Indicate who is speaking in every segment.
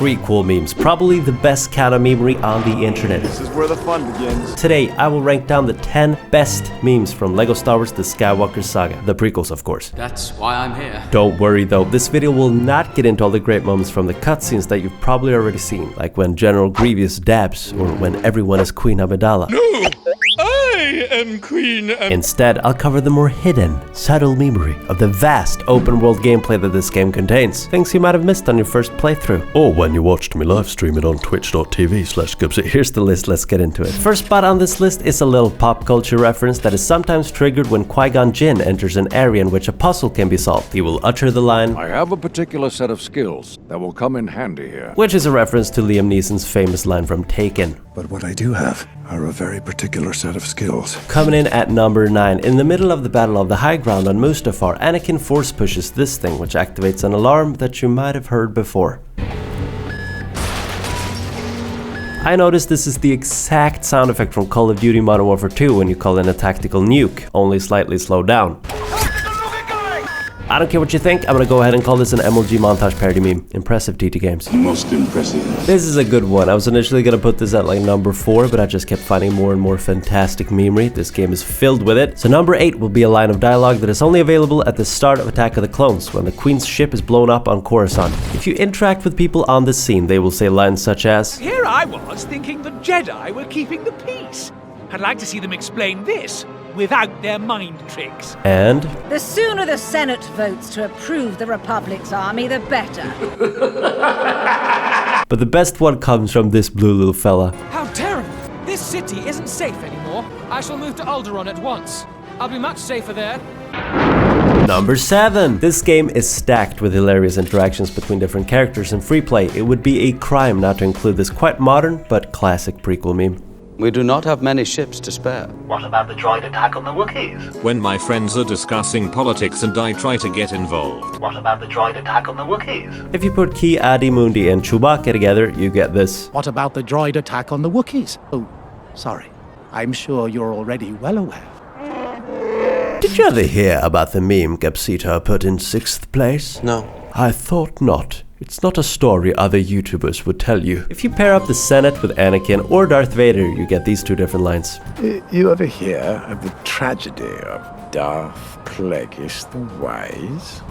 Speaker 1: prequel memes, probably the best kind of memery on the internet.
Speaker 2: This is where the fun begins.
Speaker 1: Today, I will rank down the 10 best memes from LEGO Star Wars The Skywalker Saga, the prequels of course.
Speaker 3: That's why I'm here.
Speaker 1: Don't worry though, this video will not get into all the great moments from the cutscenes that you've probably already seen, like when General Grievous dabs, or when everyone is Queen Amidala.
Speaker 4: No! I am Queen
Speaker 1: Instead, I'll cover the more hidden, subtle memery of the vast open world gameplay that this game contains. Things you might have missed on your first playthrough. Or when you watched me live stream it on twitch.tv/Gubsy. Here's the list, let's get into it. First spot on this list is a little pop culture reference that is sometimes triggered when Qui-Gon Jinn enters an area in which a puzzle can be solved. He will utter the line,
Speaker 5: I have a particular set of skills that will come in handy here.
Speaker 1: which is a reference to Liam Neeson's famous line from Taken.
Speaker 6: But what I do have are a very particular set of skills.
Speaker 1: Coming in at number 9, in the middle of the Battle of the High Ground on Mustafar, Anakin force pushes this thing, which activates an alarm that you might have heard before. I noticed this is the exact sound effect from Call of Duty Modern Warfare 2 when you call in a tactical nuke, only slightly slowed down. I don't care what you think, I'm gonna go ahead and call this an MLG montage parody meme. Impressive, TT Games.
Speaker 6: Most impressive.
Speaker 1: This is a good one. I was initially gonna put this at like number 4, but I just kept finding more and more fantastic memery. This game is filled with it. So number 8 will be a line of dialogue that is only available at the start of Attack of the Clones, when the Queen's ship is blown up on Coruscant. If you interact with people on this scene, they will say lines such as,
Speaker 7: Here I was thinking the Jedi were keeping the peace. I'd like to see them explain this without their mind tricks.
Speaker 1: and
Speaker 8: The sooner the Senate votes to approve the Republic's army, the better.
Speaker 1: but the best one comes from this blue little fella.
Speaker 9: How terrible! This city isn't safe anymore. I shall move to Alderaan at once. I'll be much safer there.
Speaker 1: Number 7. This game is stacked with hilarious interactions between different characters in free play. It would be a crime not to include this quite modern but classic prequel meme.
Speaker 3: We do not have many ships to spare.
Speaker 10: What about the droid attack on the Wookiees?
Speaker 11: When my friends are discussing politics and I try to get involved.
Speaker 10: What about the droid attack on the Wookiees?
Speaker 1: If you put Ki, Adi, Mundi, and Chewbacca together, you get this.
Speaker 7: What about the droid attack on the Wookiees? Oh, sorry. I'm sure you're already well aware.
Speaker 1: Did you ever hear about the meme Gapsita put in 6th place?
Speaker 3: No.
Speaker 1: I thought not. It's not a story other YouTubers would tell you. If you pair up the Senate with Anakin or Darth Vader, you get these two different lines.
Speaker 2: You ever hear of the tragedy of Darth Plagueis the Wise?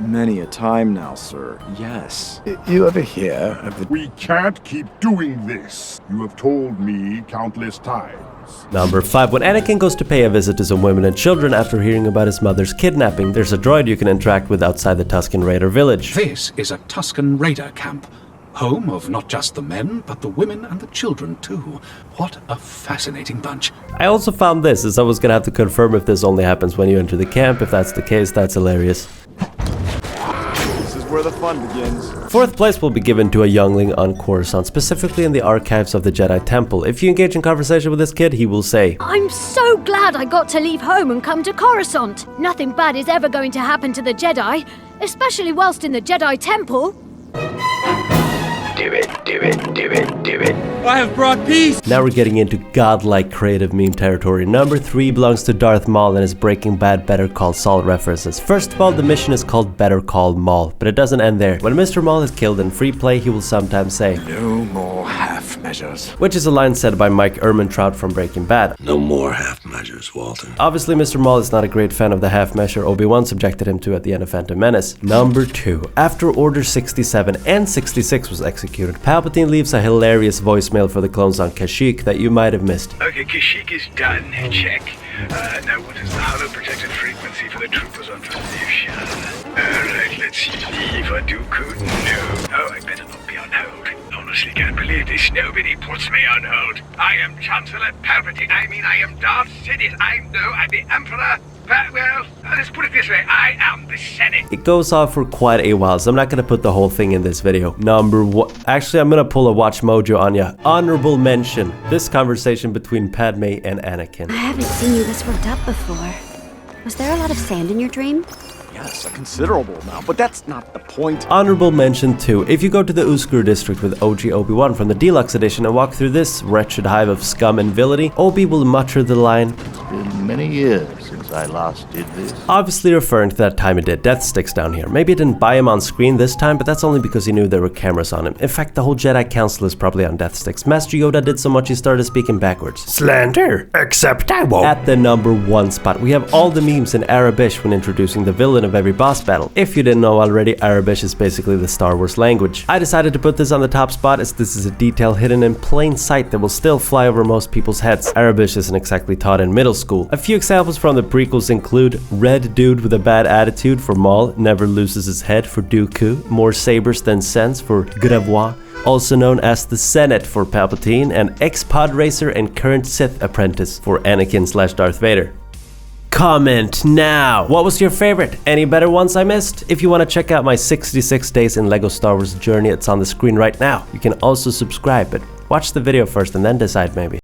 Speaker 2: Many a time now, sir, yes. You ever hear of the...
Speaker 4: We can't keep doing this. You have told me countless times.
Speaker 1: Number 5. When Anakin goes to pay a visit to some women and children after hearing about his mother's kidnapping, there's a droid you can interact with outside the Tusken Raider village.
Speaker 12: This is a Tusken Raider camp. Home of not just the men, but the women and the children too. What a fascinating bunch.
Speaker 1: I also found this, as I was gonna have to confirm if this only happens when you enter the camp. If that's the case, that's hilarious.
Speaker 2: This is where the fun begins.
Speaker 1: 4th place will be given to a youngling on Coruscant, specifically in the archives of the Jedi Temple. If you engage in conversation with this kid, he will say,
Speaker 13: I'm so glad I got to leave home and come to Coruscant. Nothing bad is ever going to happen to the Jedi, especially whilst in the Jedi Temple.
Speaker 10: Do it, do it, do it, do it.
Speaker 9: I have brought peace!
Speaker 1: Now we're getting into godlike creative meme territory. Number 3 belongs to Darth Maul and his Breaking Bad Better Call Saul references. First of all, the mission is called Better Call Maul, but it doesn't end there. When Mr. Maul is killed in free play, he will sometimes say,
Speaker 6: No more half measures.
Speaker 1: which is a line said by Mike Ehrmantraut from Breaking Bad.
Speaker 6: No more half measures, Walter.
Speaker 1: Obviously, Mr. Maul is not a great fan of the half measure Obi-Wan subjected him to at the end of Phantom Menace. Number 2. After Order 67 and 66 was executed, Palpatine leaves a hilarious voicemail for the clones on Kashyyyk that you might have missed.
Speaker 14: Okay, Kashyyyk is done. Check. Now what is the holo-protected frequency for the troopers on position? Alright, let's see. D for Dooku? No. Oh, I better not be on hold. Honestly can't believe this. Nobody puts me on hold. I am Chancellor Palpatine. I am Darth Sidious. I'm the Emperor. Well, let's put it this way. I am the Senate.
Speaker 1: It goes on for quite a while, so I'm not going to put the whole thing in this video. Number 1. Actually, I'm going to pull a watch mojo on ya. Honorable mention. This conversation between Padme and Anakin.
Speaker 13: I haven't seen you this worked up before. Was there a lot of sand in your dream?
Speaker 2: Yes, a considerable amount, but that's not the point.
Speaker 1: Honorable mention too. If you go to the Uskur district with OG Obi-Wan from the Deluxe Edition and walk through this wretched hive of scum and villainy, Obi will mutter the line,
Speaker 6: It's been many years since
Speaker 15: since I last did this?
Speaker 1: Obviously referring to that time he did death sticks down here. Maybe he didn't buy him on screen this time, but that's only because he knew there were cameras on him. In fact, the whole Jedi Council is probably on death sticks. Master Yoda did so much he started speaking backwards.
Speaker 6: Slander, except I won't.
Speaker 1: At the #1 spot, we have all the memes in Arabish when introducing the villain of every boss battle. If you didn't know already, Arabish is basically the Star Wars language. I decided to put this on the top spot as this is a detail hidden in plain sight that will still fly over most people's heads. Arabish isn't exactly taught in middle school. A few examples from the prequels include Red Dude with a Bad Attitude for Maul, Never Loses His Head for Dooku, More Sabers Than Sense for Grevois, also known as the Senate for Palpatine, and ex-pod racer and current Sith apprentice for Anakin/Darth Vader. Comment now! What was your favorite? Any better ones I missed? If you want to check out my 66 days in LEGO Star Wars journey, it's on the screen right now. You can also subscribe, but watch the video first and then decide maybe.